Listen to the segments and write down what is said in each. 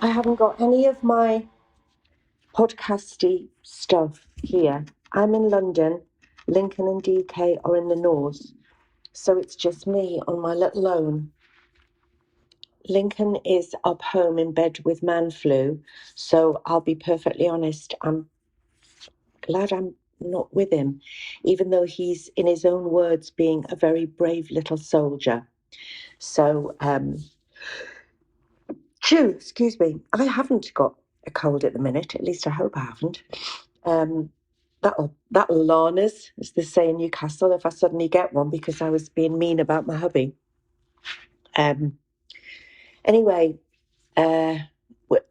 I haven't got any of my podcasty stuff here. I'm in London. Lincoln and DK are in the north. So it's just me on my little own. Lincoln is up home in bed with man flu. So I'll be perfectly honest, I'm glad I'm not with him, even though he's, in his own words, being a very brave little soldier. So, excuse me, I haven't got a cold at the minute. At least I hope I haven't. That'll larn us, as they say in Newcastle, if I suddenly get one because I was being mean about my hubby. Anyway,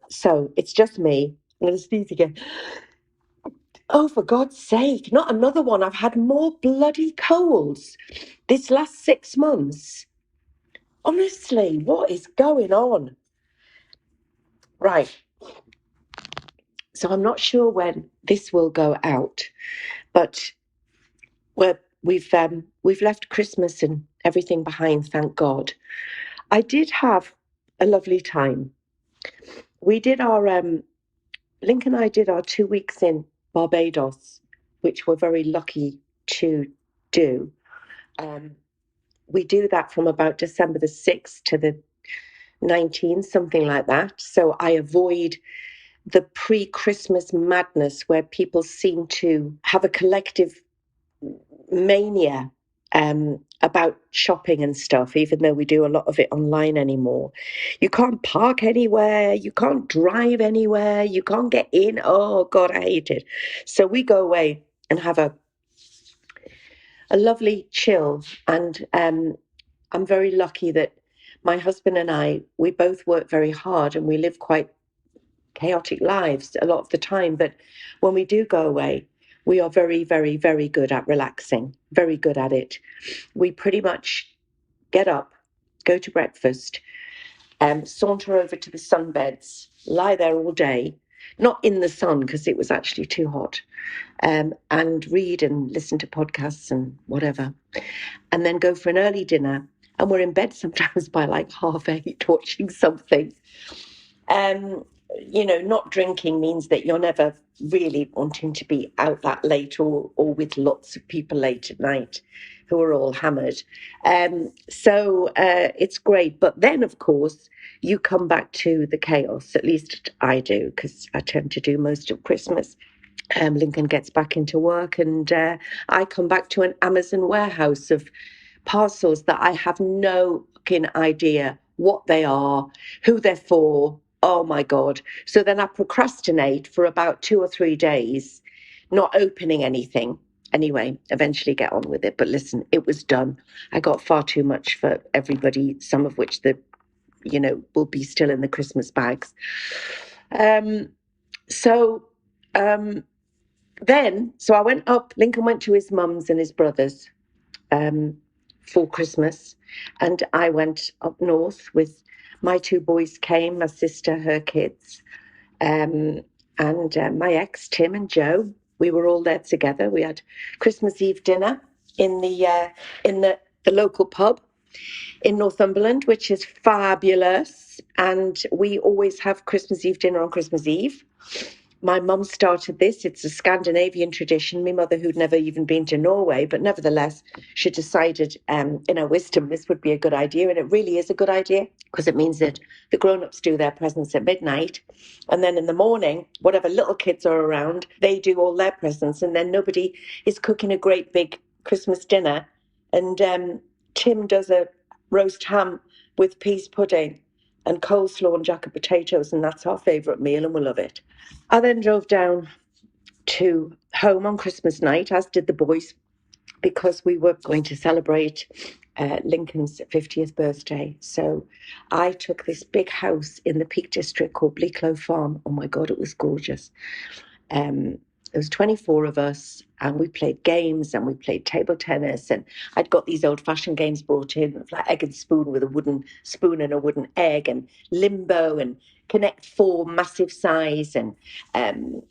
so it's just me. I'm going to sneeze again. Oh, for God's sake, not another one. I've had more bloody colds this last 6 months. Honestly, what is going on? Right. So I'm not sure when this will go out, but we've left Christmas and everything behind, thank God. I did have a lovely time. We did our Link and I did our 2 weeks in Barbados, which we're very lucky to do. We do that from about December the 6th to the 19th, something like that. So I avoid the pre-Christmas madness where people seem to have a collective mania about shopping and stuff, even though we do a lot of it online anymore. You can't park anywhere, you can't drive anywhere, you can't get in. Oh God, I hate it. So we go away and have a lovely chill. And I'm very lucky that my husband and I, we both work very hard and we live quite chaotic lives a lot of the time. But when we do go away, we are very, very, very good at relaxing, very good at it. We pretty much get up, go to breakfast, saunter over to the sunbeds, lie there all day, not in the sun because it was actually too hot, and read and listen to podcasts and whatever, and then go for an early dinner. And we're in bed sometimes by like 8:30 watching something. Not drinking means that you're never really wanting to be out that late or with lots of people late at night who are all hammered. So it's great. But then, of course, you come back to the chaos. At least I do, because I tend to do most of Christmas. Lincoln gets back into work and I come back to an Amazon warehouse of parcels that I have no fucking idea what they are, who they're for. Oh my God. So then I procrastinate for about 2 or 3 days, not opening anything. Anyway, eventually get on with it. But listen, it was done. I got far too much for everybody, some of which will be still in the Christmas bags. So I went up, Lincoln went to his mum's and his brother's for Christmas, and I went up north with my 2 boys came, my sister, her kids, and my ex, Tim and Joe. We were all there together. We had Christmas Eve dinner in the local pub in Northumberland, which is fabulous. And we always have Christmas Eve dinner on Christmas Eve. My mum started this. It's a Scandinavian tradition. My mother, who'd never even been to Norway, but nevertheless, she decided in her wisdom this would be a good idea. And it really is a good idea because it means that the grown-ups do their presents at midnight. And then in the morning, whatever little kids are around, they do all their presents. And then nobody is cooking a great big Christmas dinner. And Tim does a roast ham with peas pudding and coleslaw and jacket potatoes, and that's our favourite meal, and we love it. I then drove down to home on Christmas night, as did the boys, because we were going to celebrate Lincoln's 50th birthday. So I took this big house in the Peak District called Bleaklow Farm. Oh my God, it was gorgeous. There was 24 of us, and we played games and we played table tennis, and I'd got these old-fashioned games brought in, like egg and spoon with a wooden spoon and a wooden egg, and limbo and Connect Four, massive size, and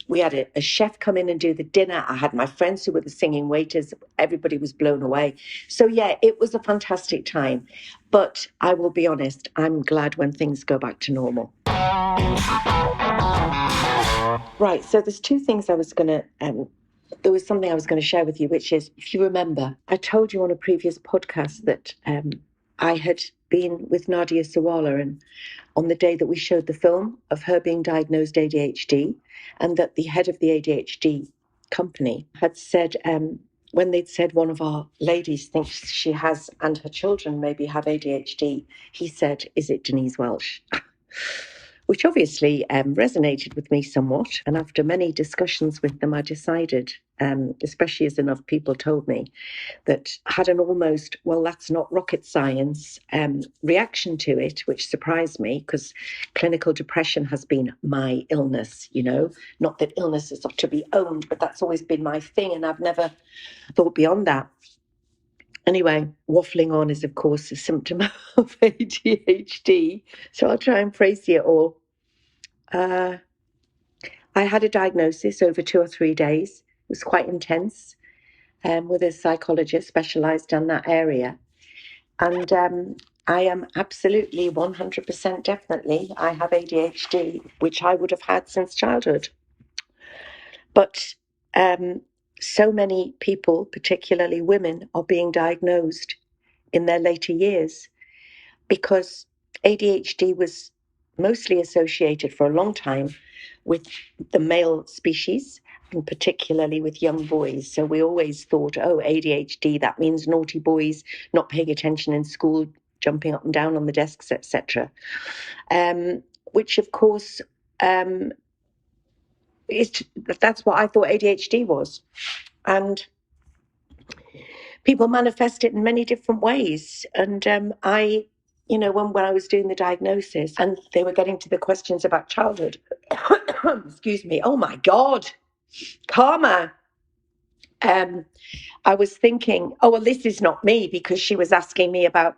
we had a chef come in and do the dinner. I had my friends who were the singing waiters. Everybody was blown away. So yeah, it was a fantastic time. But I will be honest, I'm glad when things go back to normal. Right, so there's two things I was going to, there was something I was going to share with you, which is, if you remember, I told you on a previous podcast that I had been with Nadia Sawalha and on the day that we showed the film of her being diagnosed ADHD, and that the head of the ADHD company had said, when they'd said one of our ladies thinks she has, and her children maybe have ADHD, he said, "Is it Denise Welch?" Which obviously resonated with me somewhat. And after many discussions with them, I decided, especially as enough people told me, that had an almost, well, that's not rocket science reaction to it, which surprised me because clinical depression has been my illness, you know, not that illness is to be owned, but that's always been my thing. And I've never thought beyond that. Anyway, waffling on is, of course, a symptom of ADHD. So I'll try and phrase it all. I had a diagnosis over 2 or 3 days. It was quite intense with a psychologist specialised in that area. And I am absolutely 100% definitely, I have ADHD, which I would have had since childhood. But so many people, particularly women, are being diagnosed in their later years because ADHD was mostly associated for a long time with the male species, and particularly with young boys. So we always thought, oh, ADHD, that means naughty boys, not paying attention in school, jumping up and down on the desks, etc. Which, of course, that's what I thought ADHD was. And people manifest it in many different ways. And I, you know, when I was doing the diagnosis and they were getting to the questions about childhood, excuse me, oh my God, karma. I was thinking, oh, well, this is not me, because she was asking me about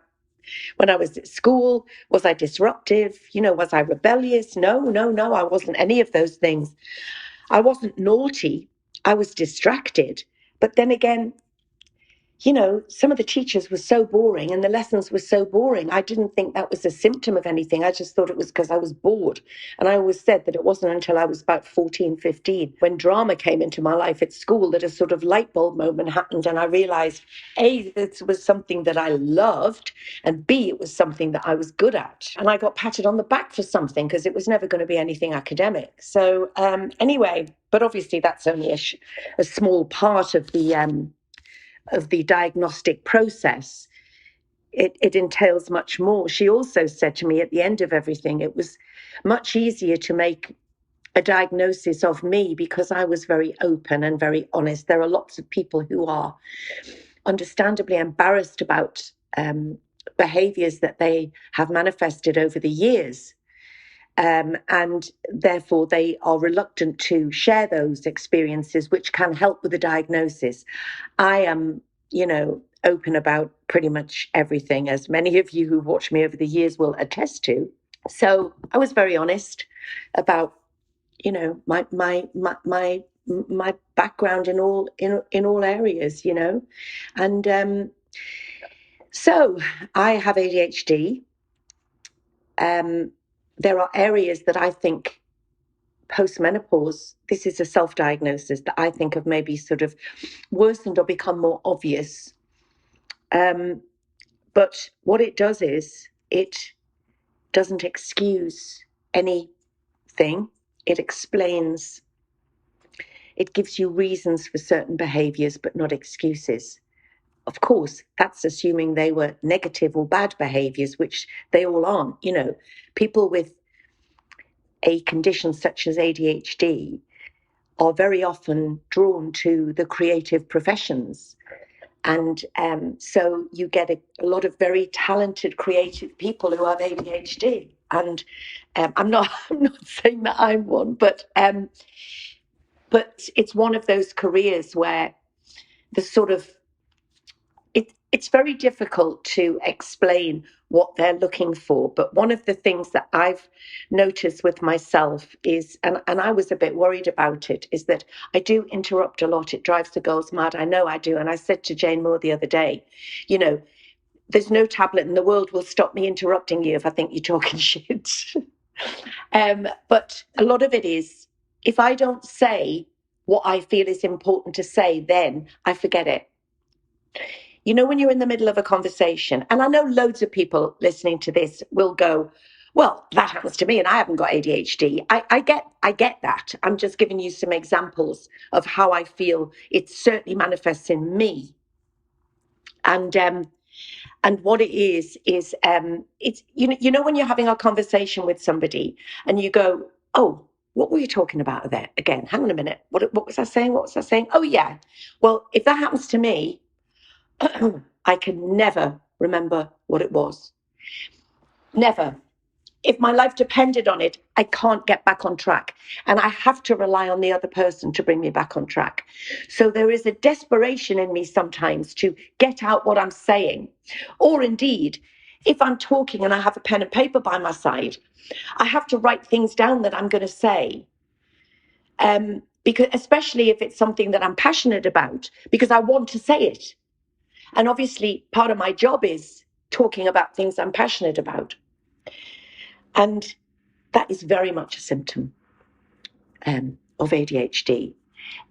when I was at school, was I disruptive? You know, was I rebellious? No, I wasn't any of those things. I wasn't naughty. I was distracted. But then again, you know, some of the teachers were so boring and the lessons were so boring. I didn't think that was a symptom of anything. I just thought it was because I was bored. And I always said that it wasn't until I was about 14, 15, when drama came into my life at school, that a sort of light bulb moment happened. And I realized, A, this was something that I loved, and B, it was something that I was good at. And I got patted on the back for something because it was never going to be anything academic. So anyway, but obviously that's only a small part of the diagnostic process. It entails much more. She also said to me at the end of everything, it was much easier to make a diagnosis of me because I was very open and very honest. There are lots of people who are understandably embarrassed about behaviors that they have manifested over the years. And therefore they are reluctant to share those experiences, which can help with the diagnosis. I am, you know, open about pretty much everything, as many of you who watch me over the years will attest to. So I was very honest about, you know, my background in all areas, you know, and so I have ADHD. There are areas that I think post-menopause, this is a self-diagnosis that I think have maybe sort of worsened or become more obvious. But what it does is it doesn't excuse anything. It explains, it gives you reasons for certain behaviors, but not excuses. Of course, that's assuming they were negative or bad behaviors, which they all aren't. You know, people with a condition such as ADHD are very often drawn to the creative professions. And so you get a lot of very talented, creative people who have ADHD. And I'm not saying that I'm one, but it's one of those careers where the sort of it's very difficult to explain what they're looking for. But one of the things that I've noticed with myself is, and I was a bit worried about it, is that I do interrupt a lot. It drives the girls mad. I know I do. And I said to Jane Moore the other day, you know, there's no tablet in the world will stop me interrupting you if I think you're talking shit. But a lot of it is, if I don't say what I feel is important to say, then I forget it. You know, when you're in the middle of a conversation, and I know loads of people listening to this will go, well, that happens to me and I haven't got ADHD. I get that. I'm just giving you some examples of how I feel it certainly manifests in me. And what it is it's you know when you're having a conversation with somebody and you go, oh, what were you talking about there again? Hang on a minute. What was I saying? What was I saying? Oh yeah. Well, if that happens to me, I can never remember what it was. Never. If my life depended on it, I can't get back on track. And I have to rely on the other person to bring me back on track. So there is a desperation in me sometimes to get out what I'm saying. Or indeed, if I'm talking and I have a pen and paper by my side, I have to write things down that I'm going to say. Because especially if it's something that I'm passionate about, because I want to say it. And obviously, part of my job is talking about things I'm passionate about. And that is very much a symptom of ADHD.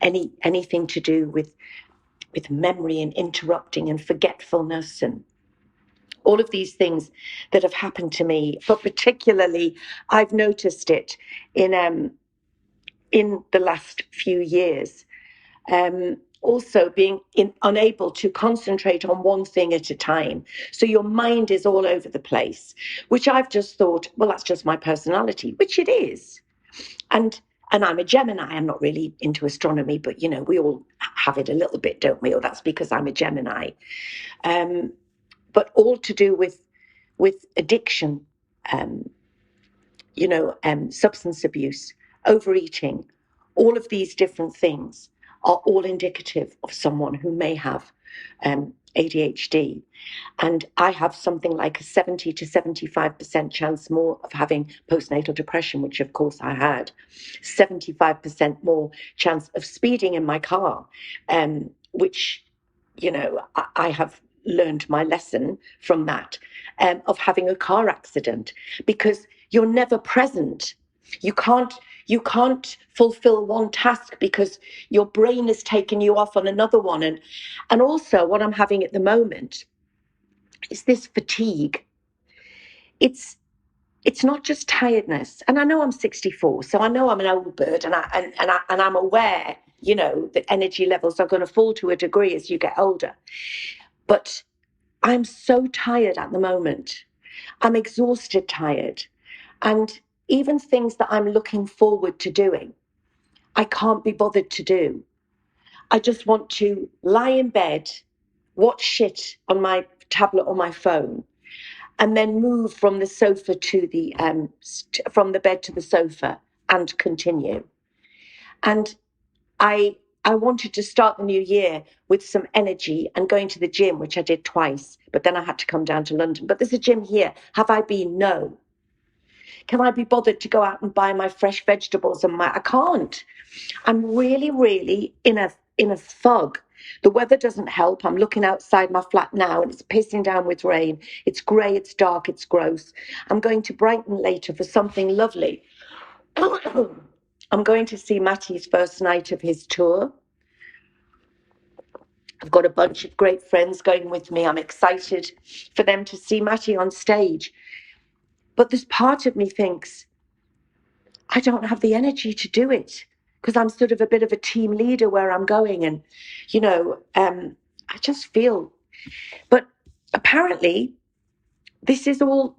Anything to do with memory and interrupting and forgetfulness and all of these things that have happened to me. But particularly, I've noticed it in the last few years. Also being unable to concentrate on one thing at a time. So your mind is all over the place, which I've just thought, well, that's just my personality, which it is. And I'm a Gemini. I'm not really into astronomy, but, you know, we all have it a little bit, don't we? Or that's because I'm a Gemini. But all to do with addiction, substance abuse, overeating, all of these different things are all indicative of someone who may have ADHD. And I have something like a 70 to 75% chance more of having postnatal depression, which of course I had. 75% more chance of speeding in my car, which, you know, I have learned my lesson from that, of having a car accident, because you're never present. You can't fulfill one task because your brain is taking you off on another one. And also what I'm having at the moment is this fatigue. It's not just tiredness. And I know I'm 64, so I know I'm an old bird, and I'm aware, you know, that energy levels are going to fall to a degree as you get older. But I'm so tired at the moment. I'm exhausted, tired. And even things that I'm looking forward to doing, I can't be bothered to do. I just want to lie in bed, watch shit on my tablet or my phone, and then move from the sofa to the from the bed to the sofa and continue. And I wanted to start the new year with some energy and going to the gym, which I did twice, but then I had to come down to London. But there's a gym here. Have I been? No. Can I be bothered to go out and buy my fresh vegetables I can't. I'm really, really in a fog. The weather doesn't help. I'm looking outside my flat now and it's pissing down with rain. It's grey, it's dark, it's gross. I'm going to Brighton later for something lovely. I'm going to see Matty's first night of his tour. I've got a bunch of great friends going with me. I'm excited for them to see Matty on stage. But this part of me thinks, I don't have the energy to do it because I'm sort of a bit of a team leader where I'm going. And, you know, I just feel, but apparently this is all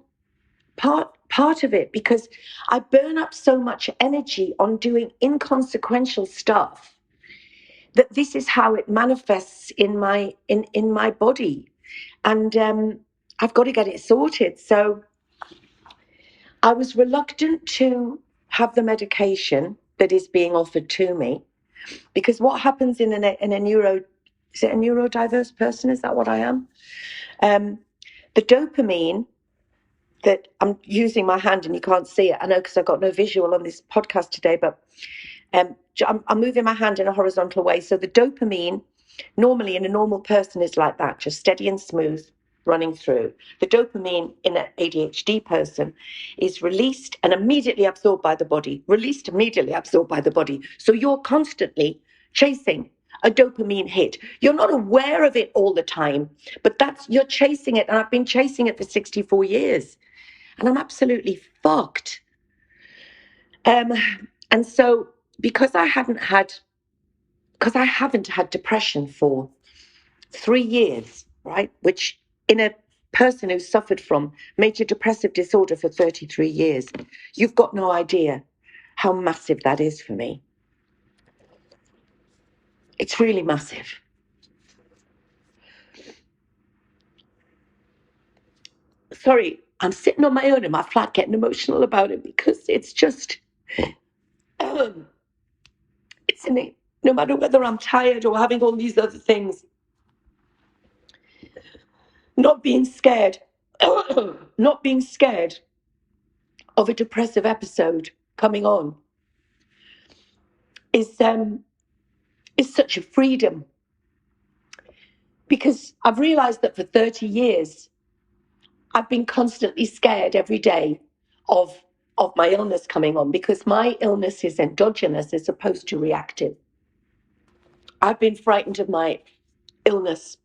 part of it, because I burn up so much energy on doing inconsequential stuff that this is how it manifests in my body. And I've got to get it sorted. So I was reluctant to have the medication that is being offered to me, because what happens in a is it a neurodiverse person? Is that what I am? The dopamine that I'm using my hand, and you can't see it, I know, because I've got no visual on this podcast today, but I'm moving my hand in a horizontal way. So the dopamine normally in a normal person is like that, just steady and smooth. running through. The dopamine in an ADHD person is released and immediately absorbed by the body, released, immediately absorbed by the body. So you're constantly chasing a dopamine hit. You're not aware of it all the time, but you're chasing it. And I've been chasing it for 64 years and I'm absolutely fucked. And so because I haven't had depression for 3 years, right? Which in a person who suffered from major depressive disorder for 33 years, you've got no idea how massive that is for me. It's really massive. Sorry, I'm sitting on my own in my flat getting emotional about it because it's just, it's innate. No matter whether I'm tired or having all these other things, not being scared of a depressive episode coming on is such a freedom. Because I've realized that for 30 years, I've been constantly scared every day of my illness coming on because my illness is endogenous as opposed to reactive. I've been frightened of my illness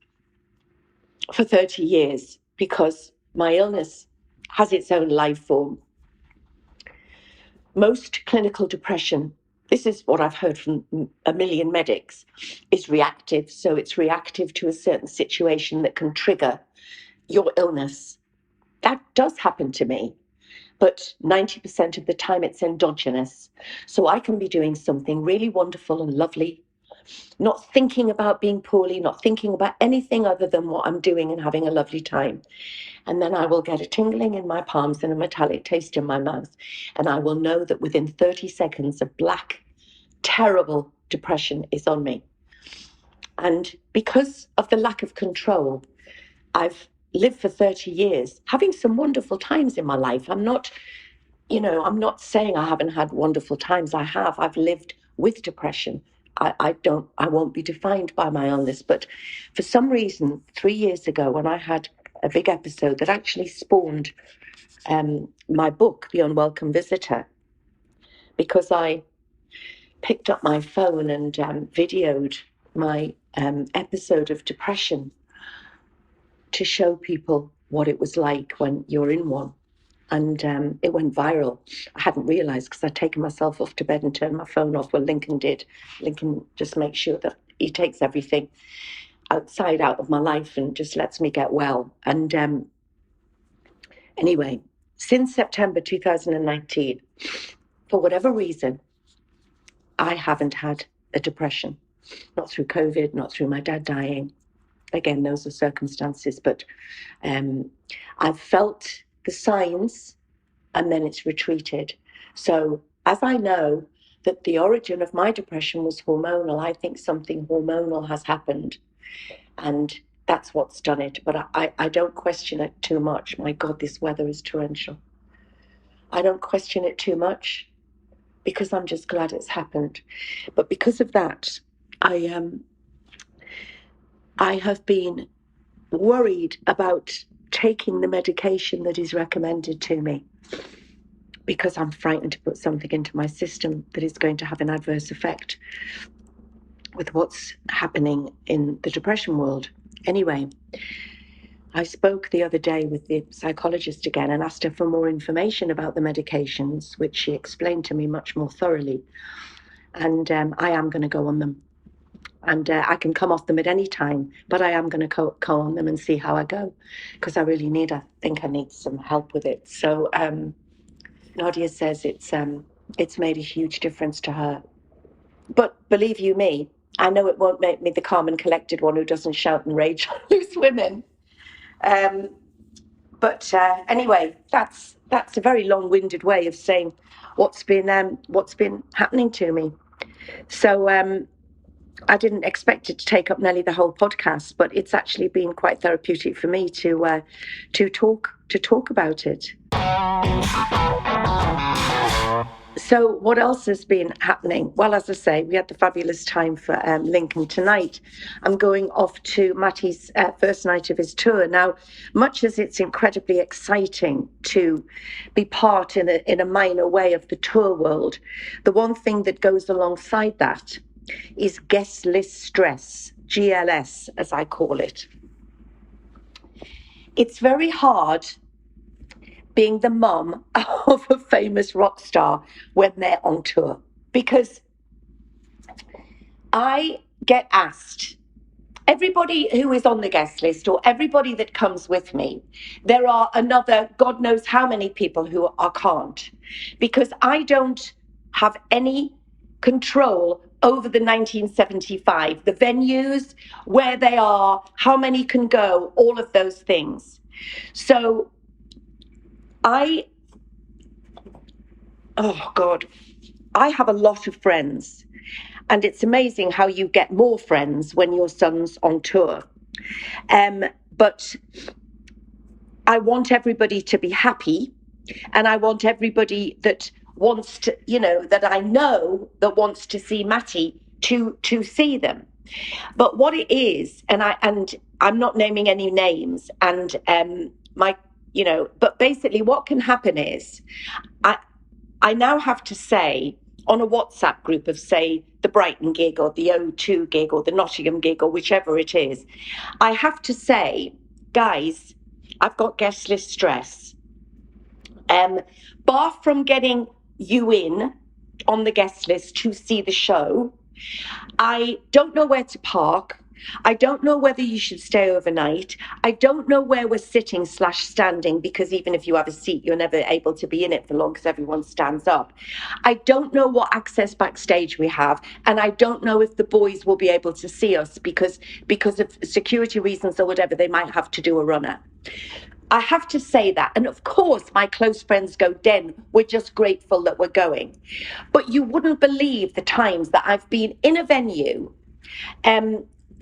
for 30 years because my illness has its own life form. Most clinical depression, this is what I've heard from a million medics, is reactive. So it's reactive to a certain situation that can trigger your illness. That does happen to me, but 90% of the time it's endogenous. So I can be doing something really wonderful and lovely, not thinking about being poorly, not thinking about anything other than what I'm doing and having a lovely time. And then I will get a tingling in my palms and a metallic taste in my mouth. And I will know that within 30 seconds, a black, terrible depression is on me. And because of the lack of control, I've lived for 30 years, having some wonderful times in my life. I'm not saying I haven't had wonderful times. I have. I've lived with depression. I won't be defined by my illness. But for some reason, 3 years ago, when I had a big episode that actually spawned my book, The Unwelcome Visitor, because I picked up my phone and videoed my episode of depression to show people what it was like when you're in one. And it went viral. I hadn't realized because I'd taken myself off to bed and turned my phone off. Well, Lincoln did. Lincoln just makes sure that he takes everything outside out of my life and just lets me get well. And anyway, since September 2019, for whatever reason, I haven't had a depression. Not through COVID, not through my dad dying. Again, those are circumstances, but I've felt the signs and then it's retreated. So as I know that the origin of my depression was hormonal, I think something hormonal has happened and that's what's done it. But I don't question it too much. My God, this weather is torrential. I don't question it too much because I'm just glad it's happened. But because of that, I have been worried about taking the medication that is recommended to me because I'm frightened to put something into my system that is going to have an adverse effect with what's happening in the depression world. Anyway, I spoke the other day with the psychologist again and asked her for more information about the medications, which she explained to me much more thoroughly. And I am going to go on them. And I can come off them at any time, but I am going to go on them and see how I go because I think I need some help with it. So Nadia says it's made a huge difference to her. But believe you me, I know it won't make me the calm and collected one who doesn't shout and rage on loose women. But anyway, that's a very long-winded way of saying what's been happening to me. So I didn't expect it to take up nearly the whole podcast, but it's actually been quite therapeutic for me to talk about it. So what else has been happening? Well, as I say, we had the fabulous time for Lincoln tonight. I'm going off to Matty's first night of his tour. Now, much as it's incredibly exciting to be part in a minor way of the tour world, the one thing that goes alongside that is guest list stress, GLS, as I call it. It's very hard being the mum of a famous rock star when they're on tour, because I get asked, everybody who is on the guest list or everybody that comes with me, there are another God knows how many people who can't, because I don't have any control over the 1975, the venues, where they are, how many can go, all of those things. So I have a lot of friends, and it's amazing how you get more friends when your son's on tour. But I want everybody to be happy, and I want everybody that wants to, that I know that wants to see Matty to see them. But what it is, and I'm not naming any names, and but basically what can happen is I now have to say on a WhatsApp group of, say, the Brighton gig or the O2 gig or the Nottingham gig or whichever it is, I have to say, guys, I've got guest list stress. Bar from getting you in on the guest list to see the show, I don't know where to park. I don't know whether you should stay overnight. I don't know where we're sitting / standing, because even if you have a seat, you're never able to be in it for long because everyone stands up. I don't know what access backstage we have. And I don't know if the boys will be able to see us because of security reasons or whatever, they might have to do a runner. I have to say that. And of course, my close friends go, Den, we're just grateful that we're going. But you wouldn't believe the times that I've been in a venue,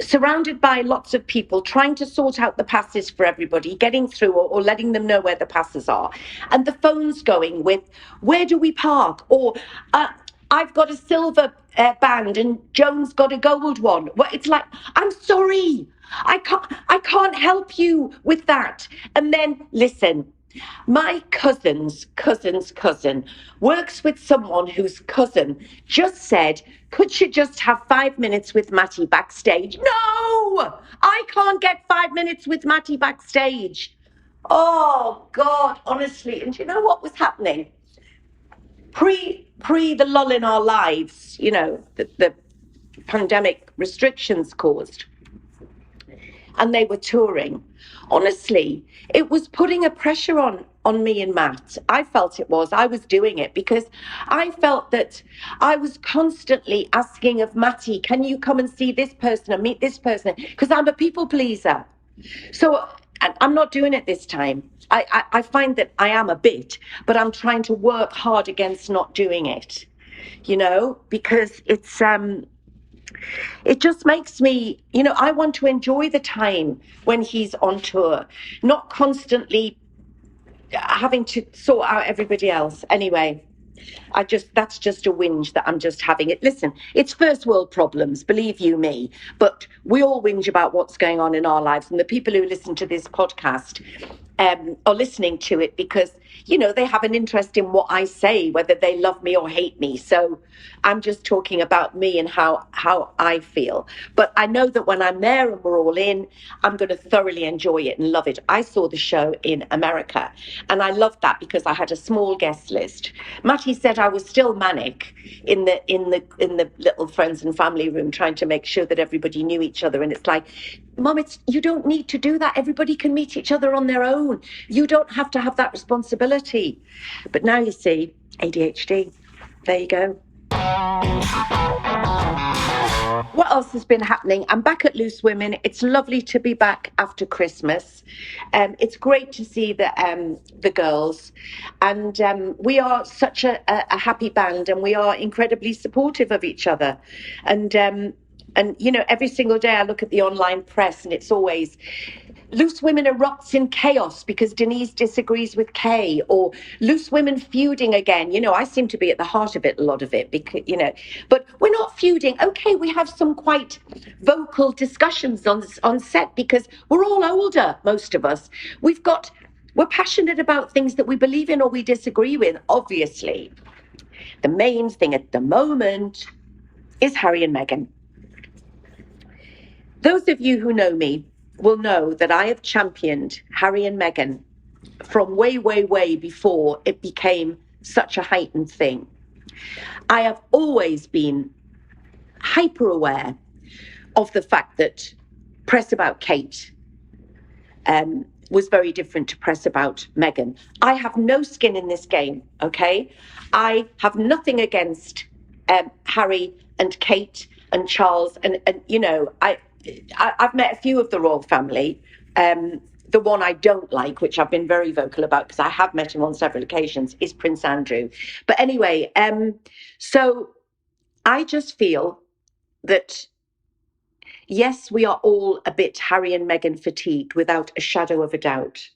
surrounded by lots of people, trying to sort out the passes for everybody, getting through or letting them know where the passes are. And the phone's going with, where do we park? Or I've got a silver band and Joan's got a gold one. Well, it's like, I'm sorry, I can't help you with that. And then, listen, my cousin's cousin works with someone whose cousin just said, could she just have 5 minutes with Matty backstage? No, I can't get 5 minutes with Matty backstage. Oh, God, honestly. And do you know what was happening? Pre the lull in our lives, the pandemic restrictions caused, and they were touring. Honestly, it was putting a pressure on me and Matt. I felt it was. I was doing it because I felt that I was constantly asking of Matty, can you come and see this person and meet this person? Because I'm a people pleaser. So I'm not doing it this time. I find that I am a bit, but I'm trying to work hard against not doing it, because it just makes me, I want to enjoy the time when he's on tour, not constantly having to sort out everybody else. Anyway, that's just a whinge that I'm just having it. Listen, it's first world problems, believe you me, but we all whinge about what's going on in our lives. And the people who listen to this podcast are listening to it because, they have an interest in what I say, whether they love me or hate me. So I'm just talking about me and how I feel. But I know that when I'm there and we're all in, I'm going to thoroughly enjoy it and love it. I saw the show in America and I loved that because I had a small guest list. Matty said I was still manic in the little friends and family room, trying to make sure that everybody knew each other. And it's like, Mum, you don't need to do that. Everybody can meet each other on their own. You don't have to have that responsibility. But now you see, ADHD. There you go. What else has been happening? I'm back at Loose Women. It's lovely to be back after Christmas. It's great to see the girls. And we are such a happy band, and we are incredibly supportive of each other. And every single day I look at the online press and it's always Loose Women erupts in chaos because Denise disagrees with Kay, or Loose Women feuding again. You know, I seem to be at the heart of it, a lot of it, because, you know, but we're not feuding. Okay, we have some quite vocal discussions on set because we're all older, most of us. We're passionate about things that we believe in or we disagree with, obviously. The main thing at the moment is Harry and Meghan. Those of you who know me will know that I have championed Harry and Meghan from way, way, way before it became such a heightened thing. I have always been hyper aware of the fact that press about Kate was very different to press about Meghan. I have no skin in this game, okay? I have nothing against Harry and Kate and Charles, and you know, I've met a few of the royal family. The one I don't like, which I've been very vocal about because I have met him on several occasions, is Prince Andrew. But anyway, so I just feel that, yes, we are all a bit Harry and Meghan fatigued, without a shadow of a doubt.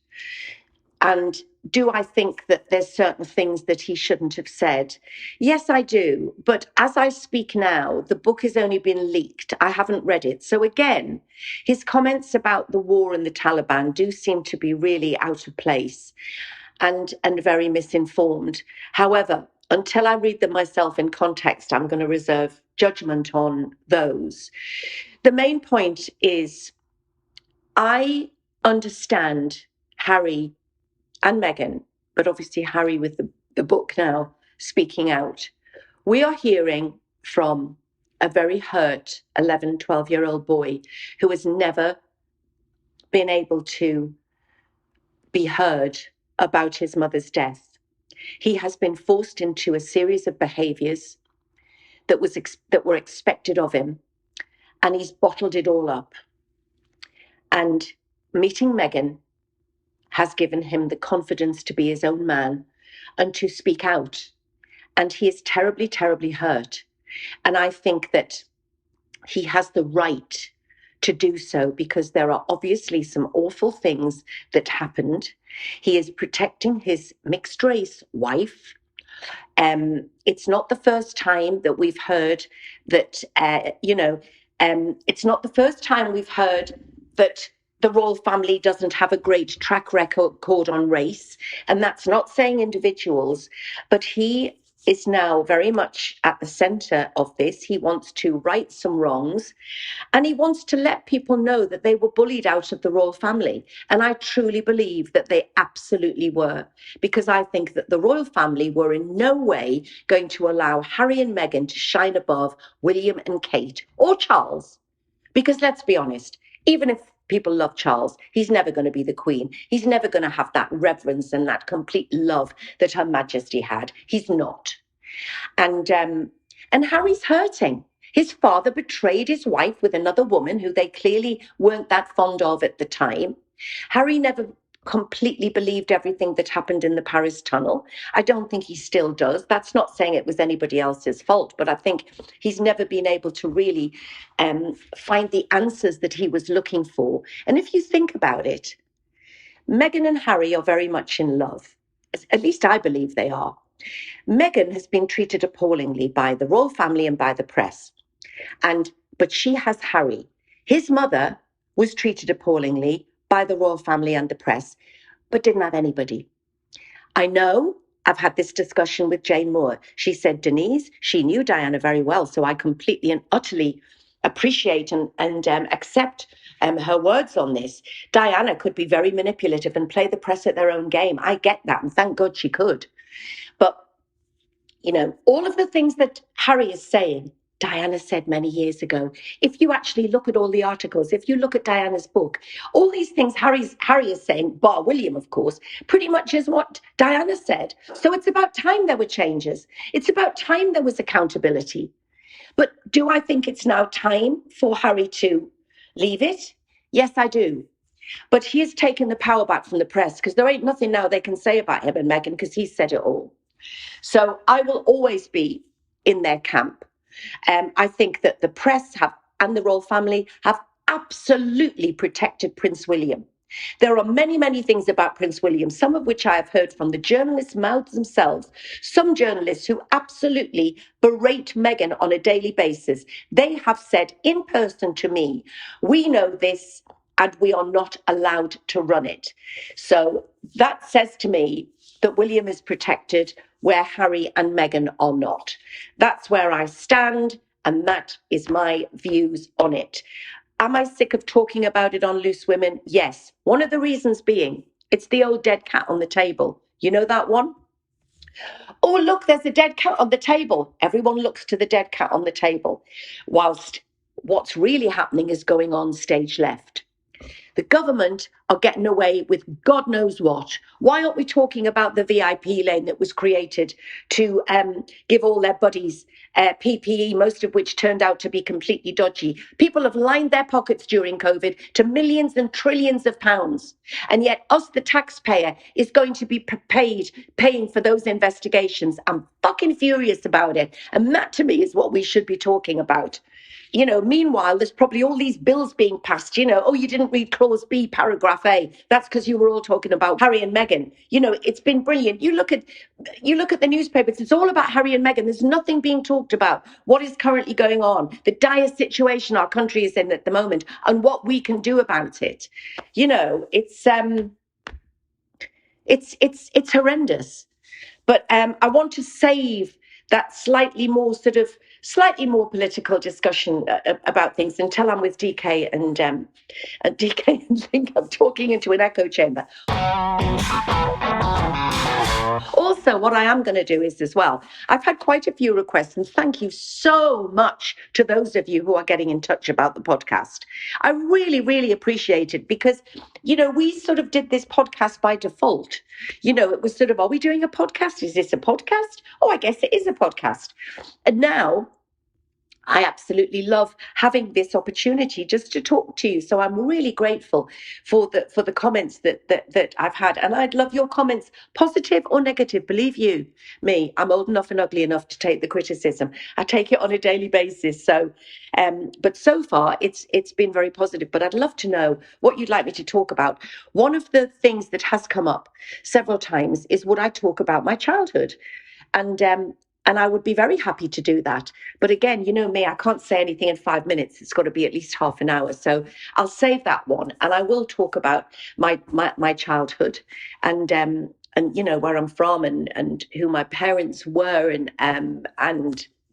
And do I think that there's certain things that he shouldn't have said? Yes, I do. But as I speak now, the book has only been leaked. I haven't read it. So again, his comments about the war and the Taliban do seem to be really out of place and very misinformed. However, until I read them myself in context, I'm going to reserve judgment on those. The main point is, I understand Harry and Meghan, but obviously Harry with the book now speaking out. We are hearing from a very hurt 11, 12-year-old boy who has never been able to be heard about his mother's death. He has been forced into a series of behaviors that were expected of him, and he's bottled it all up. And meeting Meghan has given him the confidence to be his own man and to speak out. And he is terribly, terribly hurt. And I think that he has the right to do so because there are obviously some awful things that happened. He is protecting his mixed race wife. It's not the first time that we've heard that, it's not the first time we've heard that the royal family doesn't have a great track record on race. And that's not saying individuals, but he is now very much at the center of this. He wants to right some wrongs, and he wants to let people know that they were bullied out of the royal family. And I truly believe that they absolutely were, because I think that the royal family were in no way going to allow Harry and Meghan to shine above William and Kate or Charles. Because let's be honest, even if people love Charles, he's never going to be the Queen. He's never going to have that reverence and that complete love that Her Majesty had. He's not. And Harry's hurting. His father betrayed his wife with another woman who they clearly weren't that fond of at the time. Harry never completely believed everything that happened in the Paris tunnel. I don't think he still does. That's not saying it was anybody else's fault, but I think he's never been able to really find the answers that he was looking for. And if you think about it, Meghan and Harry are very much in love. At least I believe they are. Meghan has been treated appallingly by the royal family and by the press. But she has Harry. His mother was treated appallingly by the royal family and the press, but didn't have anybody. I know I've had this discussion with Jane Moore. She said, Denise, she knew Diana very well, so I completely and utterly appreciate and accept her words on this. Diana could be very manipulative and play the press at their own game. I get that, and thank God she could. But, you know, all of the things that Harry is saying, Diana said many years ago. If you actually look at all the articles, if you look at Diana's book, all these things Harry is saying, bar William, of course, pretty much is what Diana said. So it's about time there were changes. It's about time there was accountability. But do I think it's now time for Harry to leave it? Yes, I do. But he has taken the power back from the press, because there ain't nothing now they can say about him and Meghan, because he's said it all. So I will always be in their camp. I think that the press and the royal family have absolutely protected Prince William. There are many, many things about Prince William, some of which I have heard from the journalists' mouths themselves. Some journalists who absolutely berate Meghan on a daily basis. They have said in person to me, we know this and we are not allowed to run it. So that says to me that William is protected where Harry and Meghan are not. That's where I stand, and that is my views on it. Am I sick of talking about it on Loose Women? Yes. One of the reasons being, it's the old dead cat on the table. You know that one? Oh, look, there's a dead cat on the table. Everyone looks to the dead cat on the table, whilst what's really happening is going on stage left. The government are getting away with God knows what. Why aren't we talking about the VIP lane that was created to give all their buddies PPE, most of which turned out to be completely dodgy? People have lined their pockets during COVID to millions and trillions of pounds. And yet us, the taxpayer, is going to be paying for those investigations. I'm fucking furious about it. And that to me is what we should be talking about. You know, meanwhile, there's probably all these bills being passed, you know, oh, you didn't read clause B, paragraph A. That's because you were all talking about Harry and Meghan. You know, it's been brilliant. You look at the newspapers, it's all about Harry and Meghan. There's nothing being talked about what is currently going on, the dire situation our country is in at the moment, and what we can do about it. You know, it's horrendous. But I want to save that slightly more political discussion about things until I'm with DK and DK and think I'm talking into an echo chamber. Also, what I am going to do is as well, I've had quite a few requests, and thank you so much to those of you who are getting in touch about the podcast. I really, really appreciate it because, you know, we sort of did this podcast by default. You know, it was sort of, are we doing a podcast? Is this a podcast? Oh, I guess it is a podcast. And now I absolutely love having this opportunity just to talk to you. So I'm really grateful for the comments that I've had. And I'd love your comments, positive or negative. Believe you me, I'm old enough and ugly enough to take the criticism. I take it on a daily basis. So, but so far it's been very positive. But I'd love to know what you'd like me to talk about. One of the things that has come up several times is would I talk about my childhood? And I would be very happy to do that. But again, you know me, I can't say anything in 5 minutes. It's got to be at least half an hour. So I'll save that one. And I will talk about my childhood and you know, where I'm from and who my parents were and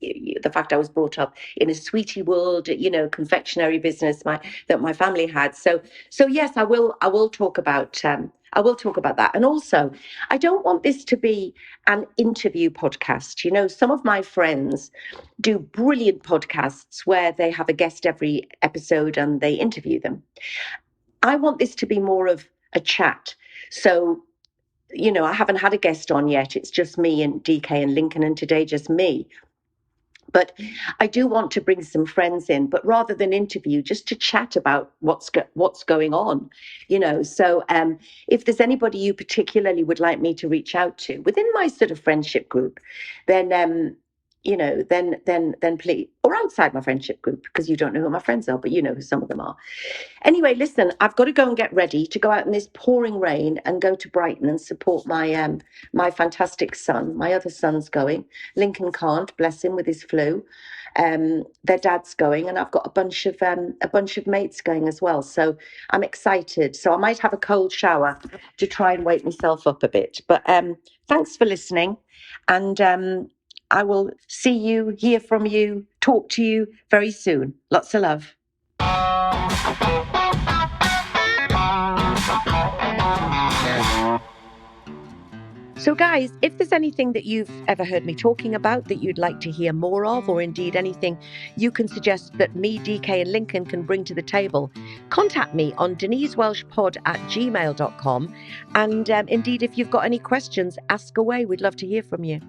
the fact I was brought up in a sweetie world, you know, confectionery business that my family had. So yes, I will talk about that. And also, I don't want this to be an interview podcast. You know, some of my friends do brilliant podcasts where they have a guest every episode and they interview them. I want this to be more of a chat. So, you know, I haven't had a guest on yet. It's just me and DK and Lincoln, and today just me. But I do want to bring some friends in, but rather than interview, just to chat about what's going on, you know. So if there's anybody you particularly would like me to reach out to within my sort of friendship group, then you know, then please, or outside my friendship group, because you don't know who my friends are, but you know who some of them are. Anyway, listen, I've got to go and get ready to go out in this pouring rain and go to Brighton and support my fantastic son. My other son's going. Lincoln can't, bless him with his flu. Their dad's going, and I've got a bunch of mates going as well. So I'm excited. So I might have a cold shower to try and wake myself up a bit. But thanks for listening, and I will see you, hear from you, talk to you very soon. Lots of love. So guys, if there's anything that you've ever heard me talking about that you'd like to hear more of, or indeed anything you can suggest that me, DK and Lincoln can bring to the table, contact me on denisewelchpod@gmail.com. And indeed, if you've got any questions, ask away. We'd love to hear from you.